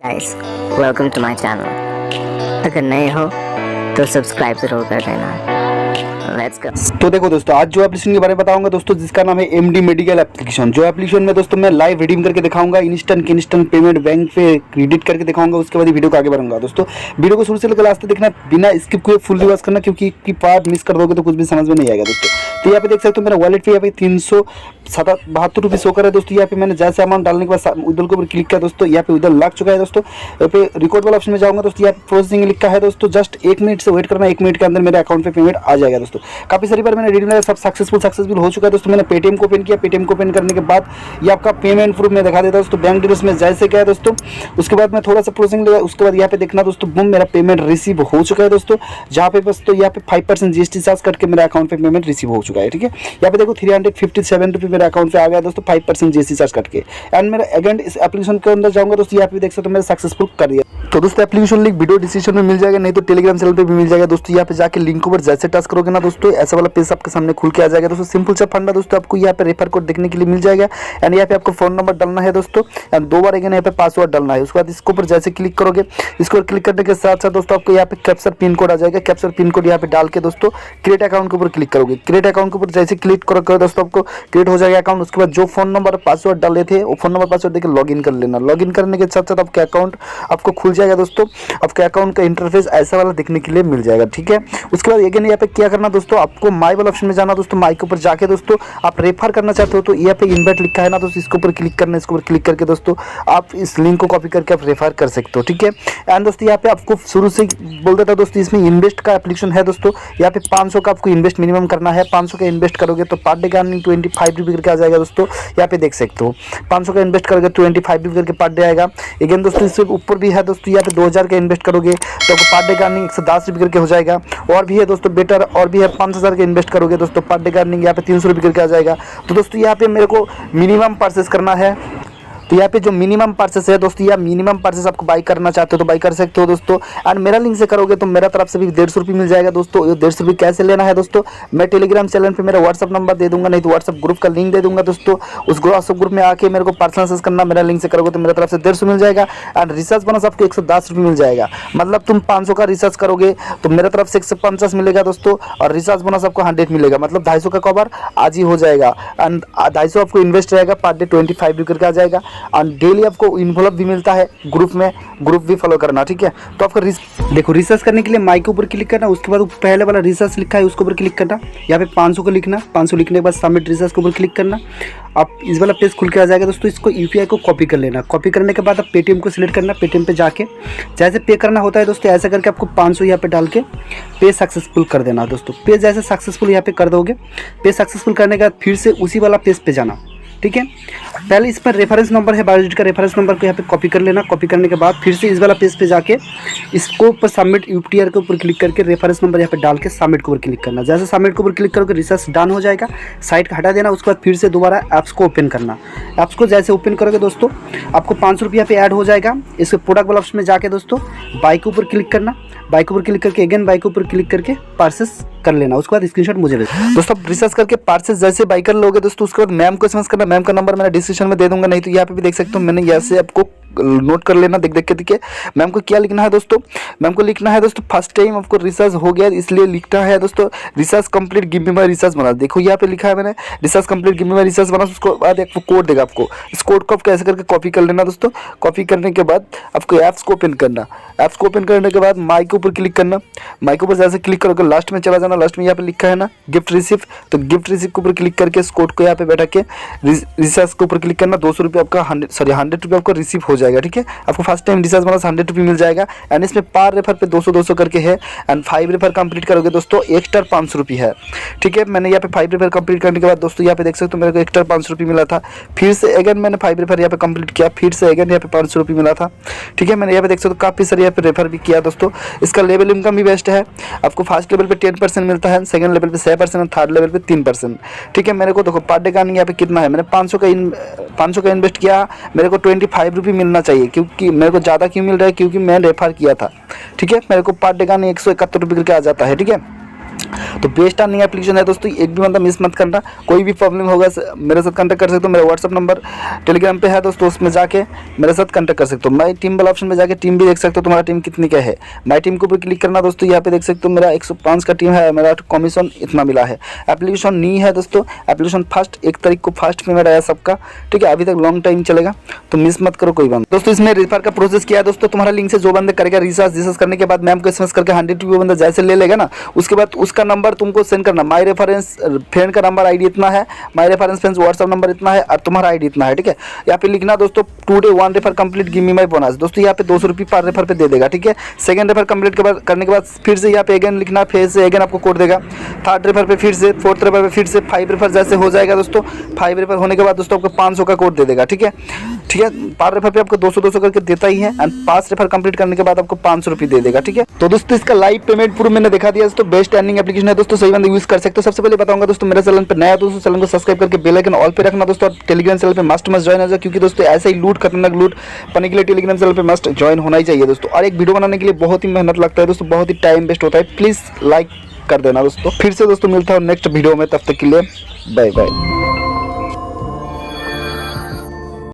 Guys, welcome to my channel. अगर नए हो तो सब्सक्राइब जरूर कर देना। Let's go. तो देखो दोस्तों, आज जो एप्लीकेशन के बारे में बताऊंगा दोस्तों, जिसका नाम है एमडी मेडिकल एप्लीकेशन। जो एप्लीकेशन में दोस्तों मैं लाइव रिडीम करके दिखाऊंगा, इंस्टेंट पेमेंट बैंक पे क्रेडिट करके दिखाऊंगा। उसके बाद वीडियो को आगे बढ़ूंगा दोस्तों। वीडियो को शुरू से लेकर लास्ट तक देखना, बिना स्किप किए फुल रिवाइज करना, क्योंकि की पार्ट मिस कर दोगे तो कुछ भी समझ में नहीं आएगा दोस्तों। तो यहाँ पे देख सकते हो मेरा वॉलेट पे यहाँ पे 372 रुपये शो कर है दोस्तों। यहाँ पे मैंने जैसे अमाउंट डालने के बाद उधर के ऊपर क्लिक किया दोस्तों, यहाँ पे उधर लग चुका है दोस्तों। यहाँ पे रिकॉर्ड वाला ऑप्शन में जाऊंगा दोस्तों, यहाँ पे प्रोसेसिंग लिखा है दोस्तों। जस्ट 1 मिनट से वेट करना, 1 मिनट के अंदर मेरे अकाउंट पे पेमेंट आ जाएगा दोस्तों। काफी सारी बार मैंने रिडीम लगाया, सब सक्सेसफुल हो चुका है दोस्तों। मैंने पेटीएम को ओपन किया, पेटीएम को ओपन करने के बाद ये आपका पेमेंट प्रूफ में दिखा देता है दोस्तों। बैंक डिटेल्स में जैसे गया दोस्तों, उसके बाद मैं थोड़ा सा प्रोसेसिंग लगा, उसके बाद यहाँ पे देखना दोस्तों, बूम, मेरा पेमेंट रिसीव हो चुका है दोस्तों। जहाँ पे बस तो यहाँ पे 5% जीएसटी चार्ज कट के मेरे अकाउंट पे पेमेंट रिसीव हो चुका है। ठीक है, यहाँ पे देखो 357 रुपये मेरे अकाउंट पे आ गया दोस्तों, 5% जीएसटी चार्ज कट के। एंड मेरा अगेन इस एप्लीकेशन के अंदर जाऊंगा दोस्तों, यहाँ पे देख सकते हो मैंने सक्सेसफुल कर दिया। तो दोस्तों एप्लीकेशन लिंक वीडियो डिस्क्रिप्शन में मिल जाएगा, नहीं तो टेलीग्राम चैनल पे भी मिल जाएगा दोस्तों। यहाँ पे जाके लिंक ऊपर जैसे टच करोगे ना दोस्तों, ऐसा वाला पेज आपके सामने खुल के आ जाएगा दोस्तों। सिंपल सा फंडा दोस्तों, आपको यहाँ पे रेफर कोड देखने के लिए मिल जाएगा। एंड यहाँ पे आपको फोन नंबर डालना है दोस्तों, एंड 2 बार अगेन यहाँ पे पासवर्ड डालना है। उसके बाद इसके ऊपर जैसे क्लिक करोगे, इसको क्लिक करने के साथ साथ दोस्तों आपको यहाँ पे कैप्चर पिन कोड आ जाएगा। कैप्चर पिन कोड यहाँ पे डाल के दोस्तों क्रिएट अकाउंट के ऊपर क्लिक करोगे। क्रिएट अकाउंट के ऊपर जैसे क्लिक करोगे दोस्तों, आपको क्रिएट हो जाएगा अकाउंट। उसके बाद जो फोन नंबर पासवर्ड डाले थे, वो फोन नंबर पासवर्ड देकर लॉग इन कर लेना। लॉग इन करने के साथ साथ आपका अकाउंट आपको खुल जाएगा दोस्तों। आपके अकाउंट का इंटरफेस ऐसा वाला देखने के लिए मिल जाएगा। ठीक है, उसके बाद अगेन यहाँ पे क्या करना दोस्तों, आपको माई वाला ऑप्शन में जाना दोस्तों। माई के ऊपर जाके दोस्तों आप रेफर करना चाहते हो तो यहाँ पे इन्वाइट लिखा है ना दोस्तों, इसके ऊपर क्लिक करना है। इसके ऊपर क्लिक करके दोस्तों आप इस लिंक को कॉपी करके आप रेफर कर सकते हो। ठीक है, एंड दोस्तों यहाँ पे आपको शुरू से बोल देता दोस्तों, इसमें इन्वेस्ट का एप्लीकेशन है दोस्तों। यहाँ पे 500 का आपको इन्वेस्ट मिनिमम करना है। 500 का इन्वेस्ट करोगे तो पर डे का अर्निंग 25 रुपये करके आ जाएगा दोस्तों। यहाँ पे देख सकते हो 500 का इन्वेस्ट करोगे 25 रुपये करके पर डे आएगा। अगेन दोस्तों इससे ऊपर भी है दोस्तों, यहाँ पे 2000 का इन्वेस्ट करोगे तो आपको पर डे का अर्निंग 110 रुपये करके हो जाएगा। और भी है दोस्तों बेटर, और भी है 5000 का इन्वेस्ट करोगे दोस्तों, पर डे का अर्निंग यहाँ पे 300 रुपये करके आ जाएगा। तो दोस्तों यहाँ पे मेरे को मिनिमम परचेस करना है। तो यहाँ पे जो मिनिमम परचेस है दोस्तों, या मिनिमम परचेस आपको बाई करना चाहते हो तो बाई कर सकते हो दोस्तों। एंड मेरा लिंक से करोगे तो मेरा तरफ से भी 150 रुपये मिल जाएगा दोस्तों। ये 150 रुपये कैसे लेना है दोस्तों, मैं टेलीग्राम चैनल पे मेरा व्हाट्सअप नंबर दे दूंगा, नहीं तो व्हाट्सअप ग्रुप का लिंक दे दूंगा दोस्तों। उस व्हाट्सअप ग्रुप में आके मेरे को पर्सनल मैसेज करना। मेरा लिंक से करोगे तो मेरा तरफ से 150 मिल जाएगा। एंड रिचार्ज बोनस आपको 110 रुपये मिल जाएगा। मतलब तुम 500 का रिचार्ज करोगे तो मेरा तरफ से 150 मिलेगा दोस्तों, और रिचार्ज बोनस आपको 100 मिलेगा। मतलब 250 का कवर आज ही हो जाएगा। एंड 250 आपको इन्वेस्ट रहेगा, पर डे 25 रुपये करके आ जाएगा। एंड डेली आपको इन्वॉल्व भी मिलता है ग्रुप में, ग्रुप भी फॉलो करना। ठीक है, तो आपका देखो रिसर्च करने के लिए माइक के ऊपर क्लिक करना। उसके बाद पहले वाला रिसर्च लिखा है उसके ऊपर क्लिक करना। यहाँ पे 500 को लिखना, 500 लिखने के बाद सबमिट रिसर्च के ऊपर क्लिक करना। आप इस वाला पेज खुल के आ जाएगा दोस्तों। इसको यूपीआई को कॉपी कर लेना। कॉपी करने के बाद आप पेटीएम को सिलेक्ट करना। पेटीएम पे जाके जैसे पे करना होता है दोस्तों, ऐसा करके आपको 500 यहाँ पे डाल के पे सक्सेसफुल कर देना दोस्तों। पे जैसे सक्सेसफुल यहाँ पे कर दोगे, पे सक्सेसफुल करने के बाद फिर से उसी वाला पेज पे जाना। ठीक है, पहले इस पर रेफरेंस नंबर है, बायोडिट का रेफरेंस नंबर को यहाँ पे कॉपी कर लेना। कॉपी करने के बाद फिर से इस वाला पेज पे जाके इसको ऊपर सबमिट यूटीआर के ऊपर क्लिक करके रेफरेंस नंबर यहाँ पे डाल के सबमिट के ऊपर क्लिक करना। जैसे सबमिट के ऊपर क्लिक करोगे रिसर्च डन हो जाएगा, साइट का हटा देना। उसके बाद फिर से दोबारा ऐप्स को ओपन करना। ऐप्स को जैसे ओपन करोगे दोस्तों, आपको 500 रुपये पे ऐड हो जाएगा। इसके प्रोडक्ट वाला ऑप्शन में जाके दोस्तों बाइक के ऊपर क्लिक करना। बाइक के ऊपर क्लिक करके अगेन बाइक के ऊपर क्लिक करके परचेस कर लेना। उसके बाद स्क्रीनशॉट मुझे भेजना दोस्तों। रिसर्च करके परचेस जैसे बाई कर लोगे दोस्तों, उसके बाद मैम को एसएमएस करना। मैम का नंबर मैंने डिस्क्रिप्शन में दे दूंगा, नहीं तो यहाँ पे भी देख सकते हो मैंने यहाँ से आपको नोट कर लेना। देख के ठीक है, मैम को क्या लिखना है दोस्तों, मैम को लिखना है दोस्तों फर्स्ट टाइम आपको रिसर्च हो गया इसलिए लिखना है दोस्तों research complete give me my research bonus. देखो यहाँ पे लिखा है मैंने research complete give me my research bonus. उसको बाद आपको कोड देगा, आपको इस कोड को आप कैसे करके कॉपी कर लेना दोस्तों। कॉपी करने के बाद आपको ऐप्स को ओपन करना। ऐप्स को ओपन करने के बाद माइक के ऊपर क्लिक करना। माइक के ऊपर जैसे क्लिक करोगे लास्ट में चला जाना। लास्ट में यहाँ पे लिखा है ना गिफ्ट रिसीव, तो गिफ्ट रिसीव के ऊपर क्लिक करके इस कोड को यहाँ पे बैठा के रिसर्च के ऊपर क्लिक करना। 200 रुपये आपका 100 रुपये आपको रिसीव हो जाएगा। ठीक है, आपको फर्स्ट टाइम रिचार्ज बोनस 100 रुपये मिल जाएगा। एंड इसमें पर रेफर पे 200 करके है। एंड 5 रेफर कंप्लीट करोगे दोस्तों एक्स्ट्रा 500 रुपये है। ठीक है, मैंने यहाँ पे 5 रेफर कंप्लीट करने के बाद दोस्तों यहाँ पे देख सकते हो मेरे को एक्स्ट्रा 500 रुपये मिला था। फिर से अगेन मैंने 5 रेफर यहाँ पे कंप्लीट किया, फिर से अगेन यहाँ पे 500 रुपये मिला था। ठीक है, मैंने यहाँ पे देख सकते हो काफ़ी सारे यहाँ पे रेफर भी किया दोस्तों। इसका लेवल इनकम भी बेस्ट है। आपको फर्स्ट लेवल पे 10% मिलता है, सेकंड लेवल पे 6% और थर्ड लेवल पे 3%। ठीक है, मेरे को देखो पर डे का यहाँ पे कितना है, मैंने 500 का इन्वेस्ट किया, मेरे को 25 रुपये मिलना चाहिए। क्योंकि मेरे को ज़्यादा क्यों मिल रहा है, क्योंकि मैं रेफर किया था। ठीक है, मेरे को पर डे का 171 रुपये करके आ जाता है। ठीक है, तो बेस्ट अर्निंग एप्लीकेशन है दोस्तों, एक भी बंदा मिस मत करना। कोई भी प्रॉब्लम होगा मेरे साथ कांटेक्ट कर सकते हो, मेरा व्हाट्सअप नंबर टेलीग्राम पे है दोस्तों, उसमें जाके मेरे साथ कांटेक्ट कर सकते हो। माई टीम वाला ऑप्शन में जाके टीम भी देख सकते हो, तुम्हारा टीम कितनी का है। माई टीम के ऊपर क्लिक करना दोस्तों, यहाँ पे देख सकते हो मेरा 105 का टीम है, मेरा कमीशन इतना मिला है। एप्लीकेशन नी है दोस्तों, एप्लीकेशन फर्स्ट 1 तारीख को फर्स्ट पेमेंट आया सबका, ठीक है। अभी तक लॉन्ग टाइम चलेगा, तो मिस मत करो कोई बात। दोस्तों इसमें रेफर का प्रोसेस किया है दोस्तों, तुम्हारा लिंक से जो बंदे करेगा रिसर्च करने के बाद मैम को एसएमएस करके 100 रुपये बंदा जैसे ले लेगा ना, उसके बाद उसका नंबर तुमको सेंड करना। माई रेफरेंस फ्रेंड का नंबर आईडी इतना है, माई रेफरेंस फ्रेंड्स व्हाट्सएप नंबर इतना है और तुम्हारा आईडी इतना है, ठीक है। यहाँ पे लिखना दोस्तों today 1 refer complete give me my bonus. दोस्तों यहाँ पे 200 रुपये पर रेफर पे दे देगा, ठीक है। सेकंड रेफर कंप्लीट करने के बाद फिर से यहाँ पे अगेन लिखना, फिर से अगेन आपको कोड देगा। थर्ड रेफर पे फिर से, फोर्थ रेफर पे फिर से, 5 रेफर जैसे हो जाएगा दोस्तों, 5 रेफर होने के बाद दोस्तों आपको 500 का कोड दे देगा, ठीक है। ठीक है, पर रेफर पे आपको 200 करके देता ही है एंड 5 रेफर कंप्लीट करने के बाद आपको 500 रुपये दे देगा, ठीक है। तो दोस्तों इसका लाइव पेमेंट प्रूफ मैंने दिखा दिया दोस्तों, बेस्ट अर्निंग एप्लीकेशन है दोस्तों, सही बंदे यूज कर सकते हो। सबसे पहले बताऊंगा दोस्तों, मेरे चैनल पे नया दोस्तों चैनल को सब्सक्राइब करके बेल आइकन ऑल पे रखना दोस्तों, और टेलीग्राम चैनल पे मस्ट ज्वाइन हो जाए, क्योंकि दोस्तों ऐसे ही लूट खतरनाक लूट पाने के लिए टेलीग्राम चैनल पे मस्ट ज्वाइन होना ही चाहिए दोस्तों। और एक वीडियो बनाने के लिए बहुत ही मेहनत लगता है दोस्तों, बहुत ही टाइम वेस्ट होता है, प्लीज लाइक कर देना दोस्तों। फिर से दोस्तों मिलता हूँ नेक्स्ट वीडियो में, तब तक के लिए बाय बाय।